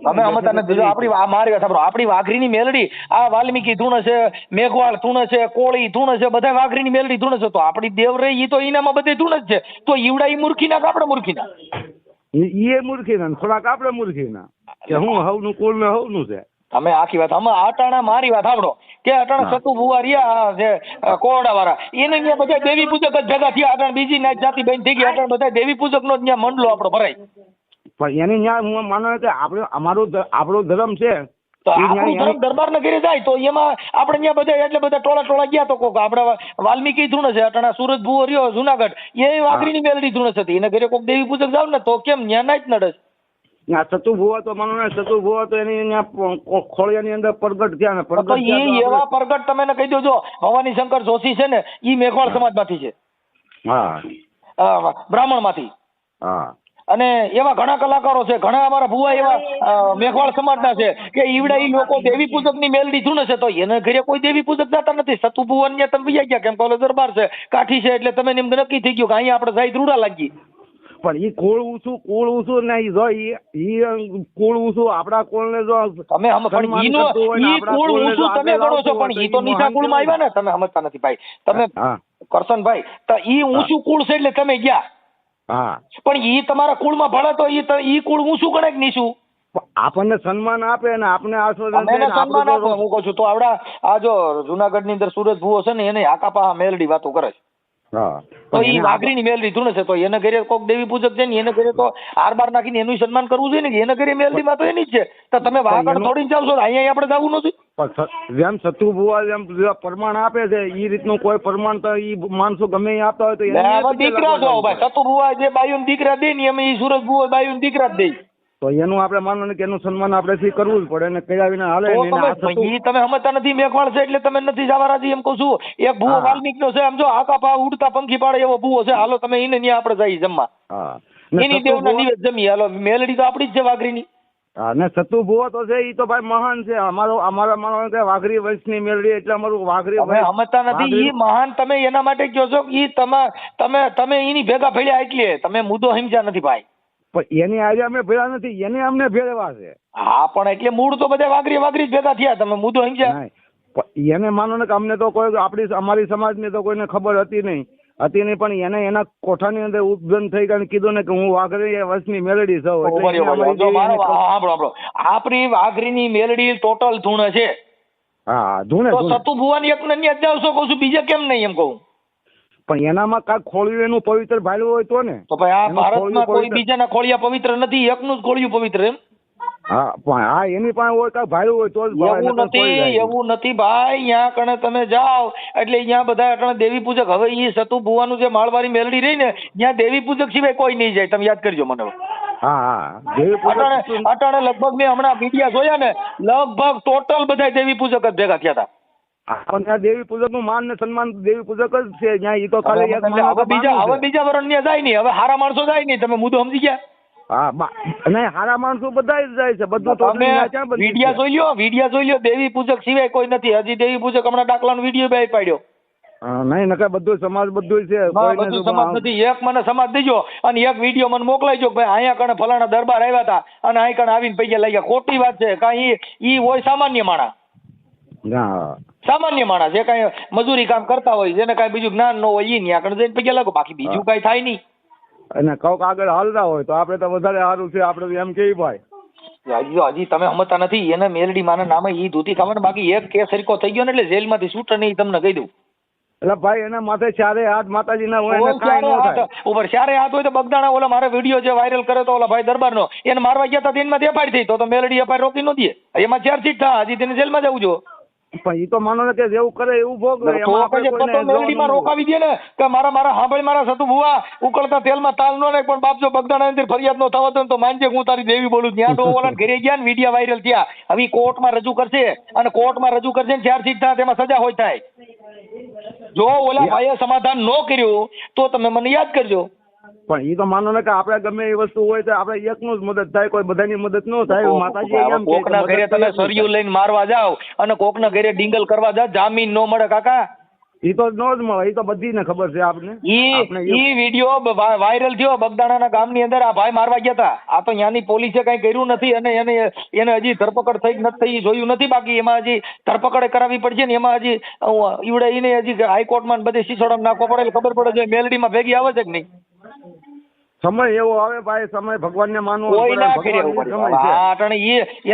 તમે અમતા નથી. આપણી મારી વાત સાંભળો. આપણી વાઘરીની મેલડી આ વાલ્મીકી ધૂણે છે, મેઘવાળ ધૂણે છે, કોળી ધૂણે છે, બધા વાઘરીની મેલડી ધૂણે છે. તો આપણી દેવ રહી ઈ તો ઈનામાં બધે ધૂણે જ છે. તો ઈવડા ઈ મૂર્ખીના કે આપણે મૂર્ખીના? એ મૂર્ખીના થોડાક આપણે મૂર્ખીના કે હું હવનું કુલ ને હવનું છે. તમે આખી વાત આમાં અટાણા મારી વાત સાંભળો કે અટાણા સતુ ભુવા રહ્યા છે કોરડા વાળા એને ત્યાં બધા દેવી પૂજક જ ભેગા થયા. અટાણા બીજી નાચ જાતિ બેન થઈ ગઈ. અટાણા બધા દેવી પૂજક નો ત્યાં મંડલો આપણો ભરાય. પણ એની ત્યાં હું માનો કે આપણો ધર્મ છે તો આપણું ધર્મ દરબાર ને ઘરે જાય તો એમાં આપણે ત્યાં બધા એટલે બધા ટોળા ગયા તો કોક આપણે વાલ્મીકી ધૂણે છે. અટાણા સુરત ભુવો રહ્યો જુનાગઢ એ વાઘરીની મેલડી ધૂણે છે. એને ઘરે કોક દેવી પૂજક જાવ ને તો કેમ ત્યાં નાચ નડે? સતુ ભુવા તો માનો ને સતુ ભુવા તો એની ખોળિયાની અંદર પ્રગટ થયા ને પ્રગટ એવા પ્રગટ તમે કહી દો. જો ભવાની શંકર જોશી છે ને ઈ મેઘવાળ સમાજમાંથી છે. હા બ્રાહ્મણ માંથી. હા અને એવા ઘણા કલાકારો છે, ઘણા અમારા ભુવા એવા મેઘવાળ સમાજના છે કે ઈવડા ઈ લોકો દેવી પૂજક ની મેલડી ધૂણે છે. તો એને ઘરે કોઈ દેવી પૂજક જતા નથી. સતુ ભુવન ત્યાં તમે બીજા ગયા કેમ કે દરબાર છે કાઠી છે એટલે તમે એમ નક્કી થઈ ગયું કે અહીંયા આપણે જાય ધ્રુડા લાગી. પણ ઈ કુળ ઊંચું નહીં જો ઈ કુળ ઊંચું આપડા કુળ ને જો તમે કુળ ઊંચું તમે ગણો છો પણ ઈ તો નીચા કુળ માં આવ્યા ને. તમે સમજતા નથી ભાઈ. તમે કરશનભાઈ તો ઈ ઊંચું કુળ છે એટલે તમે ગયા. હા પણ ઈ તમારા કુળ માં ભળે તો ઈ કુળ ઊંચું ગણે કે નીચું? આપણને સન્માન આપે ને આપણે સન્માન આપે. હું કહું છું તો આવડા આ જો જુનાગઢ ની અંદર સુરત ભુવો છે ને એને આકાપા મેલડી વાતો કરે છે. તો ઈ વાઘરીની મેલડી ધૂણે છે. તો એને ઘરે કોક દેવી પૂજક છે ને એને ઘરે તો હાર બાર નાખીને એનું સન્માન કરવું જોઈએ ને. એને ઘરે મેલડી માં તો એની જ છે. તો તમે વાઘડ થોડીને ચાલશો અહીંયા આપણે જવું નથી. જેમ સતુ ભુવા જેમ પ્રમાણ આપે છે એ રીતનું કોઈ પ્રમાણ તો ઈ માણસો ગમે આપતા હોય તો દીકરા છો ભાઈ. સતુ ભુવા જે બાયુ દીકરા દે ને એમ ઈ સુરત ભુવા બાયુ દીકરા જ દે. તો એનું આપણે માનો કે એનું સન્માન આપણે કરવું જ પડે ને કયા વિના હાલે. તમે સમજતા નથી. મેઘવાળ છે એટલે તમે નથી જવા રાજી એમ કહું છું. એક ભૂવો વાલ્મીક નો છે આમ જો આકા પા ઉડતા પંખી પાડે એવો ભૂવો છે. હાલો તમે એને ત્યાં આપણે જઈએ જમવા. એની દેવના નિવેદ જમીએ. હાલો મેલડી તો આપડી જ છે વાઘરીની. હા ને સતુ ભુવો તો છે ઈ તો ભાઈ મહાન છે. અમારા માનો કે વાઘરી વંશની મેળવી એટલે અમારું વાઘરી વંશ સમજતા નથી. ઈ મહાન તમે એના માટે કહો છો કે ઈ તમે એની ભેગા ભેળ્યા એટલે તમે મુદ્દો સમજ્યા નથી ભાઈ. પણ એની આજે અમે ભેળા નથી, એને અમને ભેળવા છે. હા પણ એટલે મૂળ તો બધા વાઘરી જ ભેગા થયા, તમે મુદ્દો સમજ્યા. એને માનો ને કે અમને તો કોઈ અમારી સમાજની તો કોઈને ખબર હતી નહીં પણ એને એના કોઠાની અંદર ઉપજન થઈ ગયા કીધું ને કે હું વાઘરી વંશની મેલડી છું. આપણી વાઘરીની મેલડી ટોટલ ધૂણ છે. હા ધૂણે સતુ ભુવાની એક ને જ જાવશો કહું છું, બીજે કેમ નહીં એમ કહું. પણ એનામાં કાંઈક ખોળ્યું એનું પવિત્ર ભાલ્યું હોય તો ને. તો ભાઈ આ ભારતમાં કોઈ બીજાના ખોળિયા પવિત્ર નથી, એકનું જ ખોળિયું પવિત્ર એમ. હા પણ હા એની પાસે હોય કાંઈ ભાલ્યું હોય તો જ. એવું નથી ભાઈ. અહીંયા કણે તમે જાઓ એટલે અહીંયા બધા અટાણે દેવી પૂજક. હવે એ સતુ ભુવાનું જે માળવાળી મેલડી રહી ને ત્યાં દેવી પૂજક સિવાય કોઈ નહીં જાય. તમે યાદ કરજો મને. અટાણે લગભગ મેં હમણાં મીડિયા જોયા ને લગભગ ટોટલ બધા દેવી પૂજક જ ભેગા થયા હતા. પણ દેવી પૂજક નું માન ને સન્માન દેવી પૂજક જ છે ત્યાં. ઈ તો ખાલી હવે બીજા વરણ ત્યાં જાય નહીં, હવે હારા માણસો જાય નહીં. તમે મુદ્દો સમજી ગયા. હા નહીં હારા માણસો બધા જ જાય છે. બધું વિડિયા જોઈ લ્યો. દેવી પૂજક સિવાય કોઈ નથી. હજી દેવી પૂજક હમણાં દાખલાનો વિડીયો બે પાડ્યો. નહીં નકા બધું સમાજ બધું છે. બધું સમાજ નથી. એક મને સમાજ દેજો અને એક વિડીયો મને મોકલાઈજો ભાઈ અહીંયા કણે ફલાણા દરબાર આવ્યા હતા અને અહીં કણે આવીને પૈસા લઈ ગયા. ખોટી વાત છે. કાંઈ ઈ હોય સામાન્ય માણસ. સામાન્ય માણસ જે કઈ મજૂરી કામ કરતા હોય, જેને કઈ બીજું જ્ઞાન ન હોય ઈ ત્યાં કણે જઈને પૈસા લાગો. બાકી બીજું કઈ થાય નહીં. અને કઉક આગળ હાલતા હોય તો આપડે તો વધારે સારું છે. આપડે એમ કેવી ભાઈ હજી તમે સમજતા નથી. એને મેલડી માના નામે ઈ ધોતી ખાવાનું. બાકી એક કેસ હરકો થઈ ગયો ને એટલે જેલમાંથી છૂટે નહીં. તમને કહી દઉં. એટલે ભાઈ એના માથે ચારે હાથ માતાજી ના હોય ઉપર ચારે હાથ હોય તો બગદાણા ઓલા મારો વિડીયો જે વાયરલ કર્યો તો ઓલા ભાઈ દરબારનો એને મારવા ગયા હતા એમાં એફઆઈઆર થઈ તો મેલડી એફઆઈઆર રોકી ન દે. એમાં ચાર્જશીટ થાય. હજી તેને જેલમાં જવું જો. પણ ઈ તો માનો ને કે જેવું કરે એવું ભોગ મેલડીમાં રોકાવી દે ને કે મારા સાંભળી મારા સતુ ભુવા ઉકળતા તેલમાં તાલ નો નાખ. પણ બાપજો બગદાણા અંદર ફરિયાદ નો થવા તો માનજે હું તારી દેવી બોલું. ત્યાં ઓલા ઘરે ગયા ને વિડીયો વાયરલ થયા. હવે કોર્ટમાં રજૂ કરશે અને કોર્ટમાં રજૂ કરશે ચાર્જશીટ થાય તેમાં સજા હોય થાય. જો ઓલા ભાઈએ સમાધાન ન કર્યું તો તમે મને યાદ કરજો. પણ ઈ તો માનો ને કે આપણે ગમે એ વસ્તુ હોય તો આપણે એકનું જ મદદ થાય, કોઈ બધાની મદદ ન થાય. માતાજી કોકના ઘરે તમે સરિયું લઈને મારવા જાવ અને કોકના ઘરે ડિંગલ કરવા જાવ, જામીન ન મળે કાકા. ઈ તો ન જ મળે. ઈ તો બધીને ખબર છે આપને. ઈ વિડીયો વાયરલ થયો બગદાણાના ગામની અંદર. આ ભાઈ મારવા ગયા હતા. આ તો ત્યાંની પોલીસે કઈ કર્યું નથી અને એને હજી ધરપકડ થઈ નથી જોયું નથી. બાકી એમાં હજી ધરપકડ કરાવવી પડશે ને એમાં હજી ઈવડે એને હજી હાઈકોર્ટમાં બધે શીશોડમ નાખવો પડે. ખબર પડે છે મેલડીમાં ભેગી આવે છે કે નહીં. સમય એવો આવે ભાઈ, સમય ભગવાનને માનવો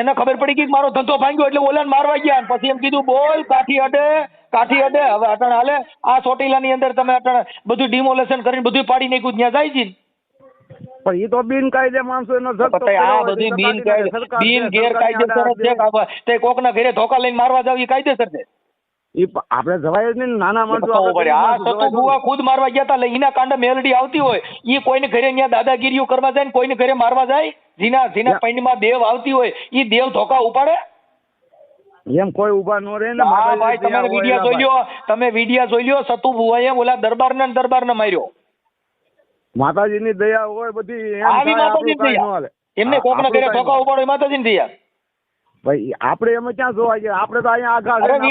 એને ખબર પડી કે મારો ધંધો ભાંગ્યો એટલે ઓલાને મારવા ગયા. પછી એમ કીધું બોલ કાઠી અડે. હવે અટાણે હાલે આ ચોટીલાની અંદર તમે અટાણે બધું ડિમોલેશન કરીને બધું પાડી નાખ્યું. ત્યાં જાય છે પણ એ તો બિનકાયદે માણસો એનો આ બધું બિન ગેરકાયદેસર છે. તે કોકના ઘરે ધોકા લઈને મારવા જાવ એ કાયદેસર છે. આપડે જવાય જ નહીં. નાના માણસો આ સતુ ભુવા ખુદ મારવા ગયા હતા. એના કાંડે મેલડી આવતી હોય એ કોઈને ઘરે ત્યાં દાદાગીરીઓ કરવા જાય ને કોઈને ઘરે મારવા જાય. જેના પૈણીમાં દેવ આવતી હોય એ દેવ ધોકા ઉપાડે એમ કોઈ ઉભા ન રહે ને. ભાઈ તમે વિડીયો જોઈ લ્યો. સતુ ભુવાએ ઓલા દરબારને માર્યો. માતાજીની દયા હોય બધી. આવી માતાજીની દયા. એમને કોકના ઘરે ધોકા ઉપાડો માતાજીની દયા. ભાઈ આપણે એમાં ક્યાં જોવા ગયા? આપણે તો અહીંયા આગળ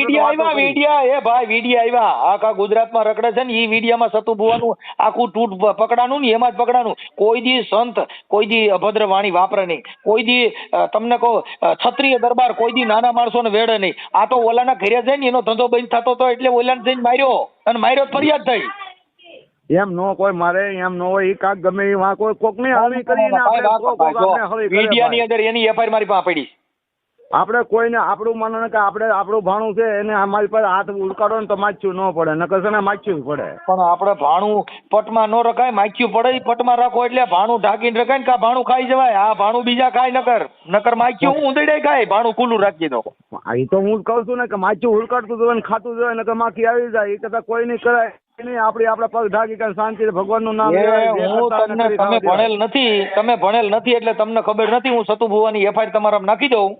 વિડીયો આવ્યા આખા ગુજરાતમાં રખડે છે ને. એ વિડીયામાં સતુ ભુવાનું આખું તૂટ પકડાનું ને એમાં જ પકડાનું. કોઈ દી સંત કોઈ દી અભદ્ર વાણી વાપરે નહીં. કોઈ દી તમને કહો ક્ષત્રિય દરબાર કોઈ દી નાના માણસોને વેડે નહીં. આ તો ઓલાના ઘરે જઈને એનો ધંધો બંધ થતો હતો એટલે ઓલાને જઈને માર્યો અને માર્યો ફરિયાદ થઈ. એમ નો કોઈ મારે એમ નો હોય. કાક ગમે એ કોઈ કોક ને હળી કરીને વિડીયાની અંદર એની એફઆઈઆર મારી પાસે પડી. આપણે કોઈને આપણું માનો ને કે આપણે આપણું ભાણું છે એને અમારી પાસે હાથ ઉલકાડો ને તો માચ્યું ન પડે, નકર છે ને માચ્યું પડે. પણ આપણે ભાણું પટમાં ન રખાય, માચ્યું પડે. પટમાં રાખો એટલે ભાણું ઢાંકીને રખાય ને કા ભાણું ખાઈ જવાય. આ ભાણું બીજા ખાય નકર માચ્યું હું ઉંદરડે ખાય. ભાણું ખુલ્લું રાખી દો. એ તો હું કહું છું ને કે માચ્યું ઉલકાડતું જોઈએ ને ખાતું જોઈએ નકર માખી આવી જાય. એ કદાચ કોઈ નહીં કરાય નહીં. આપડા પગ ઢાંકી કરીને શાંતિ ભગવાનનું નામ. તમે ભણેલ નથી એટલે તમને ખબર નથી. હું સતુ ભુવાની એફઆઈઆર તમારા નાખી દઉં.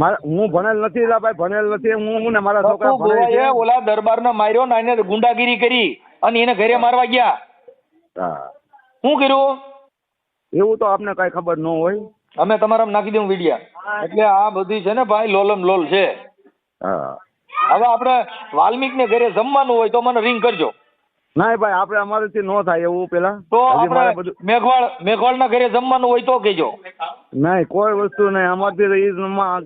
હું ભણેલ નથી ભાઈ, ભણેલ નથી હું ને મારા છોકરા. ઓલા દરબારને માર્યો ને એને ગુંડાગીરી કરી અને એને ઘરે મારવા ગયા. શું કર્યું એવું તો આપને કઈ ખબર ન હોય. અમે તમારા નાખી દઉં વિડિયા. એટલે આ બધી છે ને ભાઈ લોલમ લોલ છે. હા હવે આપણે વાલ્મીકને ઘરે જમવાનું હોય તો મને રિંગ કરજો. ના ભાઈ આપણે અમારેથી ન થાય એવું પેલા તો આપણે મેઘવાળના ઘરે જમવાનું હોય તો કહેજો. નહીં કોઈ વસ્તુ નહીં અમારથી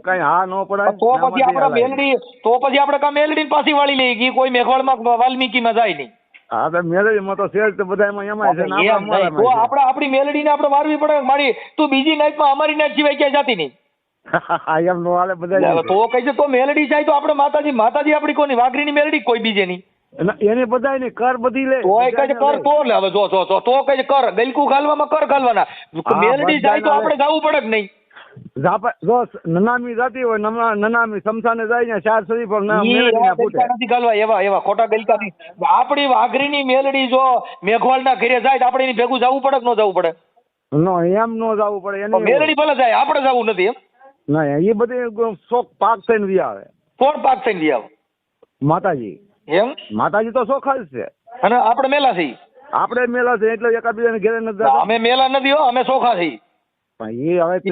કઈ હા ન પડાય. તો પછી આપણે મેલડી કાં મેલડી પાછી વાળી લઈએ કે કોઈ મેઘવાળમાં વાલ્મીકીમાં જાય નહીં. હા તો મેલડીમાં તો શેર તો બધા એમાં છે ને તો આપણે આપણી મેલડીને આપણે મારવી પડે. મારી તું બીજી નાઈટમાં અમારી નાઈટ સિવાય ક્યાંય જાતી નહીં. એમ નો હાલે બધા. તો કઈ છે તો મેલડી જાય તો આપણે માતાજી આપણી કોની વાઘરીની મેલડી કોઈ બીજે નહીં. એને બધા ને કર બધી લે તો કઈ કર તો લે. હવે જો તો કઈ કર ગલકુ ખાલવામાં કર ખાલવાના. મેલડી જાય તો આપણે જવું પડે કે નહીં. જો નનામી જાતી હોય નનામી સમસાને જાય ને 4 સદી પર નથી ગાલવા એવા ખોટા ગલકા નહીં. આપણી વાઘરીની મેલડી જો મેઘવાળના ઘરે જાય તો આપણે એની ભેગું જવું પડે કે ન જવું પડે? નો એમ નો જવું પડે. એને મેલડી ભલે જાય આપણે જવું નથી એમ? ના એ બધી શોખ પાક થઈને વી આવે. કોણ પાક થઈને વી આવે? માતાજી. એમ? માતાજી તો શોખા જ છે અને આપણે મેલા છીએ. આપણે મેલા છે એટલે એકાબીજાને ઘરે નથી. અમે મેલા નથી હો, અમે સોખા છીએ.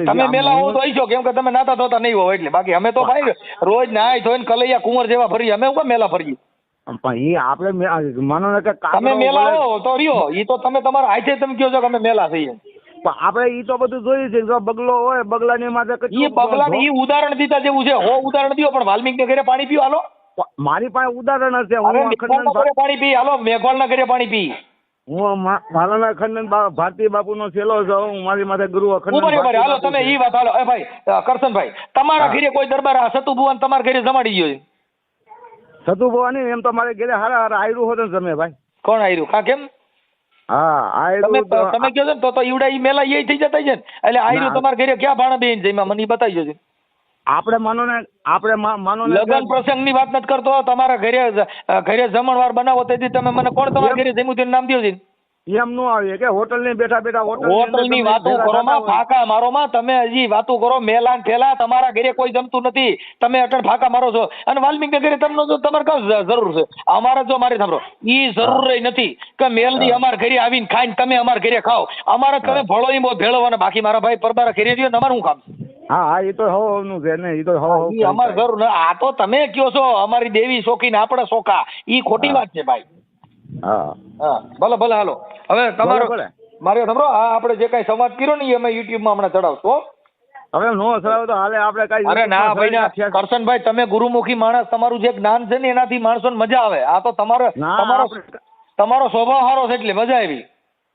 તમે મેલા હો તો છો કેમ કે તમે નાતા ધોતા નહીં હો એટલે. બાકી અમે તો ભાઈ રોજ નાય ધોઈને કલૈયા કુંવર જેવા ફરીએ. અમે કેમ મેલા ફરીએ? આપણે માનો ને કે તમે મેલા હો તો રહ્યો. ઈ તો તમે તમારા હાથે તમે કહો છો કે અમે મેલા છીએ. આપણે ઈ તો બધું જોયું છે. જો બગલો હોય બગલાની માથે ઈ બગલાને ઈ ઉદાહરણ દીધા જેવું છે. હો ઉદાહરણ દીધો પણ વાલ્મીકને ઘરે પાણી પીઓ હાલો. મારી પાસે ઉદાહરણ હશે. હું પાણી પી હાલો. મેઘવાળના ઘરે પાણી પી. હું મારાના ખંડન ભારતી બાપુનો છેલ્લો છું. હું મારી માથે ગુરુ ખંડન. હાલો તમે ઈ વાત હાલો. એ ભાઈ કરશનભાઈ તમારા ઘરે કોઈ દરબાર સતુ ભુવન તમારા ઘરે જમાડી ગયો છે? સતુ ભુવાની એમ તો મારે ઘરે હારા આયરું હોત ને જમે ભાઈ. કોણ આયરું? કા કેમ? હા આયરું તમે કહો છો ને તો ઈવડા ઈ મેલા એ થઈ જતા છે ને. એટલે આયરું તમારા ઘરે ક્યાં ભાણા બેન જઈમાં મને બતાવી જજો. આપણે માનો ને લગન પ્રસંગ ની વાત નથી કરતો. તમારા ઘરે જમણવાર બનાવો તેથી તમે મને કોણ તમારા ઘરે જમ્યું તેનું નામ દો છે? એમ નો આવે કે હોટલ ની બેઠા હોટલ ની વાતો કરો માં ફાકા મારો માં. તમે હજી વાતો કરો મેલા ને ફેલા. તમારા ઘરે કોઈ જમતું નથી. તમે અટણ ફાકા મારો છો. અને વાલ્મીક ઘરે તમને જો તમારે કઈ જરૂર છે? અમારે જો મારી સાંભળો ઈ જરૂર રહી નથી કે મેલડી અમારા ઘરે આવીને ખાઈને તમે અમારા ઘરે ખાઓ. અમારે તમે ભળો ઈ બહુ ભેળવવાના. બાકી મારા ભાઈ પરબારા ઘરે રહ્યો ને અમારું શું કામ? હા એ તો હવનું છે ને. એ તો હવ અમારે જરૂર ને. આ તો તમે કયો છો અમારી દેવી શોખીને આપણે શોખા. ઈ ખોટી વાત છે ભાઈ. હા ભલે ભલે હાલો. હવે તમારો મારે સાંભળો આ આપણે જે કઈ સંવાદ કર્યો ને એ અમે યુટ્યુબ માં હમણાં ચડાવશો. હવે નો ચડાવ તો હાલે આપણે કઈ. અરે ના ભાઈ ના કરશનભાઈ તમે ગુરુમુખી માણસ. તમારું જે જ્ઞાન છે ને એનાથી માણસોને મજા આવે. આ તો તમારો સ્વભાવ સારો છે એટલે મજા આવી.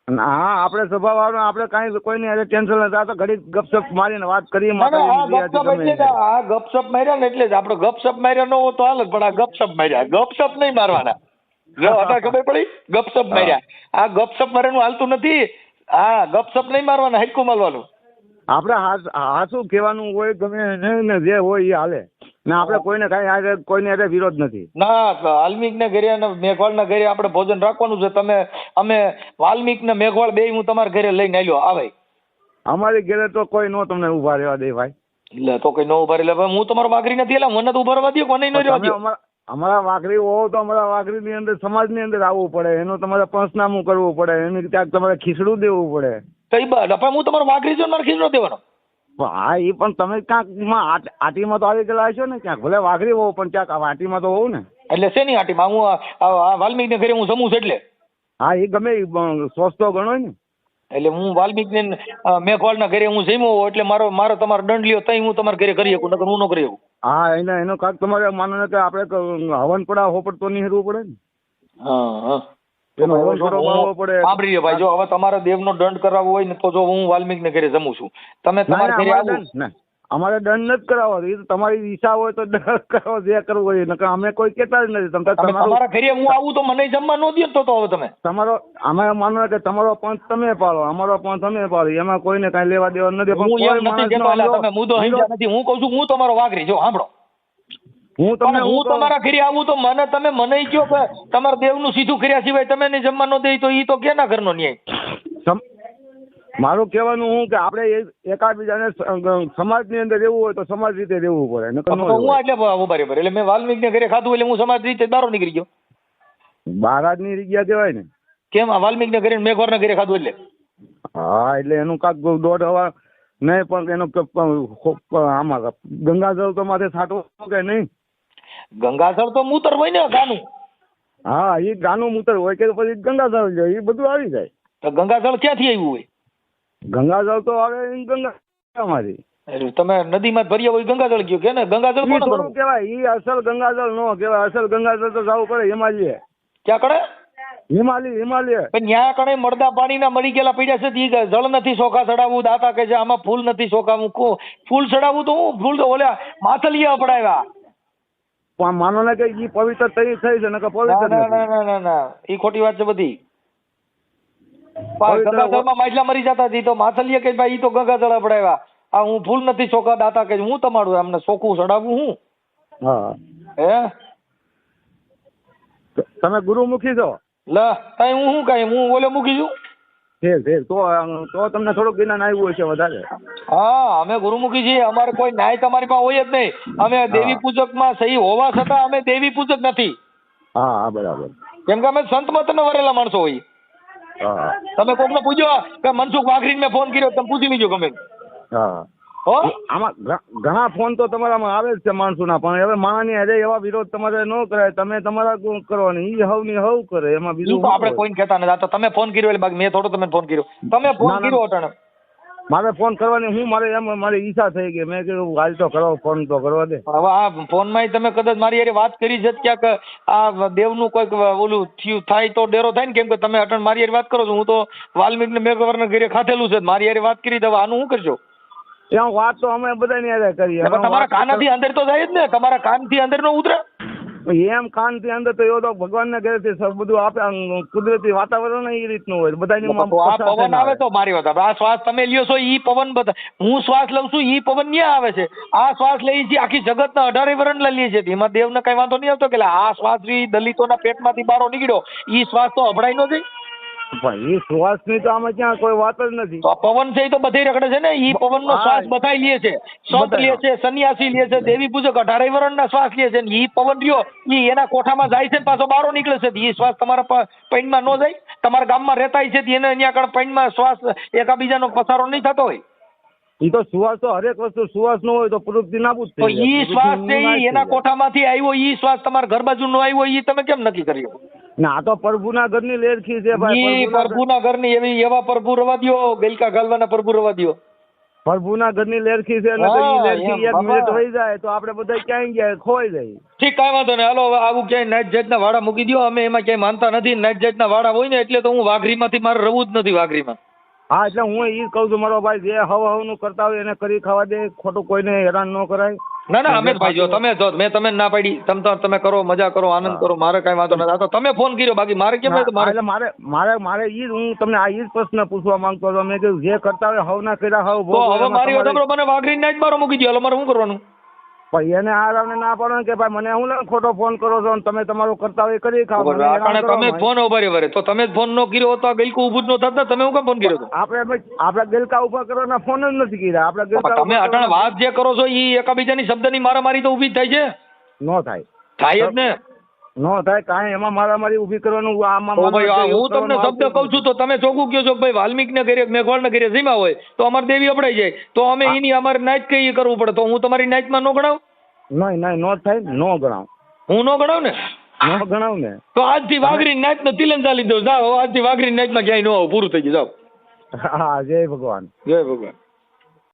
હા આપણે સ્વભાવ વાળો. આપણે કઈ કોઈની ટેન્શન નથી. આ તો ઘડી ગપસપ મારીને વાત કરીએ. આ ગપસપ માર્યા ને એટલે જ આપણે ગપસપ માર્યા ન હોય તો હાલ. પણ આ ગપસપ માર્યા. ગપસપ નહીં મારવાના. ખબર પડી? ગપસપ માર્યા. આ ગપસપ મારવાનું હાલતું નથી. હા ગપસપ નહીં મારવાના. હાઈકું મારવાનું. આપણે હાસું કહેવાનું હોય ગમે ને જે હોય એ હાલે ને. આપણે કોઈને કઈ કોઈને વિરોધ નથી. ના વાલ્મીક ને ઘરે અને મેઘવાળ ના ઘરે આપણે ભોજન રાખવાનું છે. અમે વાલ્મીક ને મેઘવાળ બે હું તમારા ઘરે લઈને આવ્યો. આ ભાઈ અમારી ઘરે તો કોઈ નો તમને ઉભા રહેવા દે ભાઈ. એટલે તો કઈ નો ઉભા રહે. હું તમારો વાઘરી નથી. એટલે મને તો ઉભા રહેવા દો. કોને ન રહેવા દો. અમારા વાઘરી હોવ તો અમારા વાઘરી ની અંદર સમાજ ની અંદર આવવું પડે. એનું તમારે પંચનામું કરવું પડે. એની ક્યાંક તમારે ખીચડું દેવું પડે. કઈ બાદ હું તમારો વાઘરી છું મારે ખીચડો દેવાનો? હા એ પણ તમે ક્યાંક આટીમાં તો આવી ગયેલા છો ને. ક્યાંક ભલે વાઘરી હોવ પણ ક્યાંક આટીમાં તો હોવ ને. એટલે શેની આટીમાં? હું વાલ્મીક ને ઘરે હું જમું છું એટલે. હા એ ગમે સોચતો ગણો ને. એટલે હું વાલ્મીક ને મેઘવાળ ના ઘરે હું જમ્યો એટલે મારો તમારો દંડ લ્યો તઈ હું તમારા ઘરે કરી શકું. નકર હું ન કરી શકું. હા એનો કાંક તમારે માનો ને કે આપણે હવન પડા હોપડ તો નહીં હેરવું પડે ને. હા એનો હવન પડો વાળવો પડે. સાંભળી લો ભાઈ. જો હવે તમારે દેવનો દંડ કરાવવો હોય ને તો જો હું વાલ્મીક ને ઘરે જમું છું. તમે તમારા ઘરે આવો. અમારે દંડ નથી કરાવવો. એ તો તમારી ઈચ્છા હોય તો દંડ કરાવો જે કરવું હોય. નકર અમે કોઈ કહેતા જ નથી. તમારા ઘરે હું આવું તો મને જમવા ન દે તો હવે તમે તમારો અમે માનો કે તમારો પંચ તમે પાડો અમારો પંચ અમે પાડો. એમાં કોઈને કઈ લેવા દેવા નથી. તમે મુદ્દો સમજ્યા નથી. હું કઉ છું હું તમારો વાઘરી. જો સાંભળો હું તમારા ઘરે આવું તો મને કયો કે તમારા દેવનું સીધું કર્યા સિવાય તમે નહીં જમવા ન દે તો ઈ તો કેના ઘરનો ન્યાય? મારું કહેવાનું હું કે આપણે એકાબીજાને સમાજની અંદર રહેવું હોય તો સમાજ રીતે રહેવું પડે. હું એટલે બરાબર. એટલે મેં વાલ્મીક ને ઘરે ખાધું એટલે હું સમાજ રીતે બારો નીકળી ગયો. બારા જ ની ગયા કહેવાય ને. કેમ? વાલ્મીક ને ઘરે મેઘવાળ ના ઘરે ખાધું એટલે. હા એટલે એનું કાંક દોઢ હવા નહીં પણ એનો આમાં ગંગાજળ તો માથે છાંટવું કે નહીં? ગંગાજળ તો મૂતર હોય ને ગાનું. હા, એ ગાનું મૂતર હોય કે પછી ગંગાજળ જાય, એ બધું આવી જાય. તો ગંગાજળ ક્યાંથી આવ્યું હોય? ગંગાજળ તો આવે ગંગા અમારી. તમે નદીમાં ભર્યા હોય ગંગાજળ કયો કે ને? ગંગાજળ કોણ થોડું કહેવાય, એ અસલ ગંગાજળ નો કહેવાય. અસલ ગંગાજળ તો જવું પડે હિમાલય. ક્યાં કડે? હિમાલય. પણ ત્યાં કડે મળદા પાણીના મરી ગયેલા પડ્યા છે. ઈ જળ નથી સોખા ચડાવવું, દાતા કે છે આમાં ફૂલ નથી સોખાવું. ફૂલ ચડાવવું તો હું ફૂલ તો ઓલા માથલિયા અપડાવ્યા. પણ માનો ને કે ઈ પવિત્ર થઈ છે ને કે પવિત્ર ના ના ઈ ખોટી વાત છે બધી. ગંગાજળમાં માછલા મરી જતા હતી તો માથલિયા કે ભાઈ ઈ તો ગંગાજળ અપડાવ્યા. આ હું ફૂલ નથી સોખા દાતા કે હું તમારું અમને સોખું ચડાવવું હું. હા હે તમે ગુરુમુખી છો? લા કઈ હું કઈ હું ઓલે મૂકી છું. તો તમને થોડુંક જ્ઞાન આવ્યું હશે વધારે. હા, અમે ગુરુમુખી છીએ. અમારે કોઈ ન્યાય તમારી પાસે હોય જ નહીં. અમે દેવી પૂજક માં સહી હોવા છતાં અમે દેવી પૂજક નથી. હા બરાબર. કેમ કે અમે સંત મત ને વરેલા માણસો હોઈએ. તમે કોકને પૂછો કે મનસુખ વાઘરીને મેં ફોન કર્યો, તમે પૂછી લીજો ગમે. હા આમાં ઘણા ફોન તો તમારામાં આવે જ છે માણસોના, પણ હવે માણસની હારે એવા વિરોધ તમારે ન કરાય. તમે તમારા કરવાની, ઈ હવ ની હવ કરે, એમાં બીજું તો આપણે કોઈને કહેતા નથી. આ તો તમે ફોન કર્યો એટલે બાકી મેં થોડો તમે ફોન કર્યો. તમે ફોન કર્યો અટાણે. મારે ફોન કરવાની મારી ઈચ્છા થઈ ગઈ. મેં કીધું હાલ તો કરો, ફોન તો કરવા દે. હવે આ ફોનમાં તમે કદાચ મારી હારે વાત કરી છે ક્યાંક આ દેવનું કોઈક ઓલું થયું થાય તો ડેરો થાય ને. કેમ કે તમે અટાણે મારી હારે વાત કરો છો, હું તો વાલ્મીક ને મેઘવરના ઘરે ખાધેલું છે. મારી હારે વાત કરી તો આનું શું કરશો? ત્યાં વાત તો અમે બધાની હારે કરીએ. તમારા કાનથી અંદર તો જાય જ ને, તમારા કાનથી અંદર નો ઉતરે. એમ કાનથી અંદર તો એવો તો ભગવાનના ઘરેથી બધું આપે, કુદરતી વાતાવરણ એ રીતનું હોય બધાની. આ પવન આવે તો મારી વાત, આ શ્વાસ તમે લ્યો છો ઈ પવન, હું શ્વાસ લઉં છું ઈ પવન ન્યા આવે છે. આ શ્વાસ લઈએ છીએ આખી જગતના 18 વરણ લઈએ છીએ. એમાં દેવને કઈ વાંધો નહીં આવતો કે આ શ્વાસ દલિતોના પેટમાંથી બહાર નીકળ્યો, ઈ શ્વાસ તો અભડાઈ નો જાય. પણ એ શ્વાસની તો આમાં ક્યાં કોઈ વાત જ નથી. તો પવન છે એ તો બધે રખડે છે ને. ઈ પવનનો શ્વાસ બધાય લે છે. સંત લે છે, સન્યાસી લે છે, દેવી પૂજક 18 વરણના શ્વાસ લે છે. ઈ પવન રહ્યો ઈ એના કોઠામાં જાય છે, પાછો બહાર નીકળે છે. ઈ શ્વાસ તમારા પૈણમાં ન જાય. તમારા ગામમાં રહેતા છે એને અહીંયા આગળ પૈણમાં શ્વાસ એકાબીજાનો પસારો નહીં થતો હોય. ઈ તો સુવાસ તો હરેક વસ્તુ સુવાસ નો હોય તો પ્રવૃત્તિ નાબૂદ થઈ જાય. તો ઈ શ્વાસ છે ઈ એના કોઠામાંથી આવ્યો, ઈ શ્વાસ તમારા ઘર બાજુ નો આવ્યો, ઈ તમે કેમ નક્કી કર્યો? ના, આ તો પ્રભુના ઘરની લેરખી છે ભાઈ. ઈ પ્રભુના ઘરની એવા પ્રભુ રવા દ્યો, ગલકા ગાલવાના પ્રભુ રવા દ્યો. પ્રભુના ઘરની લેરખી છે અને ઈ લેરખી 1 મિનિટ વહી જાય તો આપણે બધા ક્યાંય ગયા ખોઈ જાય. ઠીક, કાંઈ વાંધો નહીં. હાલો આવું ક્યાંય નાઈટ જાતના વાડા મૂકી દો. અમે એમાં ક્યાંય માનતા નથી. નાઈટ જાતના વાડા હોય ને એટલે તો હું વાઘરીમાંથી મારે રહેવું જ નથી વાઘરીમાં. હા, એટલે હું ઈ જ કહું છું મારો ભાઈ, જે હવનું કરતા હોય એને કરી ખાવા દે, ખોટું કોઈને હેરાન ન કરાય. ના ના, અમે ભાઈ જો મેં તમે ના પાડી, તમે કરો, મજા કરો, આનંદ કરો, મારે કઈ વાંધો નથી. આ તો તમે ફોન કર્યો, બાકી મારે કેમ? મારે ઈ હું તમને આ ઈ જ પ્રશ્ન પૂછવા માંગતો હતો. મેં કીધું જે કરતા હોય હવના કર્યા હવ. તો હવે મારી વાત સાંભળો, મને વાઘરી નાઈટ બારો મૂકી દો. મારે શું કરવાનું? ભાઈ એને આરામને ના પાડો કે ભાઈ મને હું ખોટો ફોન કરો છો, તમે તમારું કરતા હોય કરી ખાવ. તમે ફોન ઉભા વરે તો તમે ફોન નો કર્યો તો આ ગલકું ઉભું જ ન થત. તમે હું કેમ ફોન કર્યો? આપણે ગલકા ઉભા કરવાના ફોન જ નથી કર્યા. આપણે ગલકા તમે અટાણે વાત જે કરો છો ઈ એકાબીજાની શબ્દની મારામારી તો ઊભી જ થાય છે. નો થાય જ ને. નો થાય કાંઈ એમાં મારામારી ઊભી કરવાનું. હું તમને શબ્દ કહું છું તો તમે ચોખ્ખું કહો છો ભાઈ વાલ્મીક ને ઘરે મેઘવાળ ને ઘરે જીમા હોય તો અમારી દેવી અપડાઈ જાય તો અમે એની અમારે નાઈટ કઈ કરવું પડે. તો હું તમારી નાઈટમાં નો ગણાવ? નહીં નો થાય, નો ગણાવ. હું નો ગણાવ ને? નો ગણાવ ને. તો આજથી વાઘરી નાઈટ નો તિલન ચાલી દો. જાઓ આજથી વાઘરી નાઈટમાં ક્યાંય ન આવો, પૂરું થઈ ગયું. જાઓ. હા, જય ભગવાન. જય ભગવાન.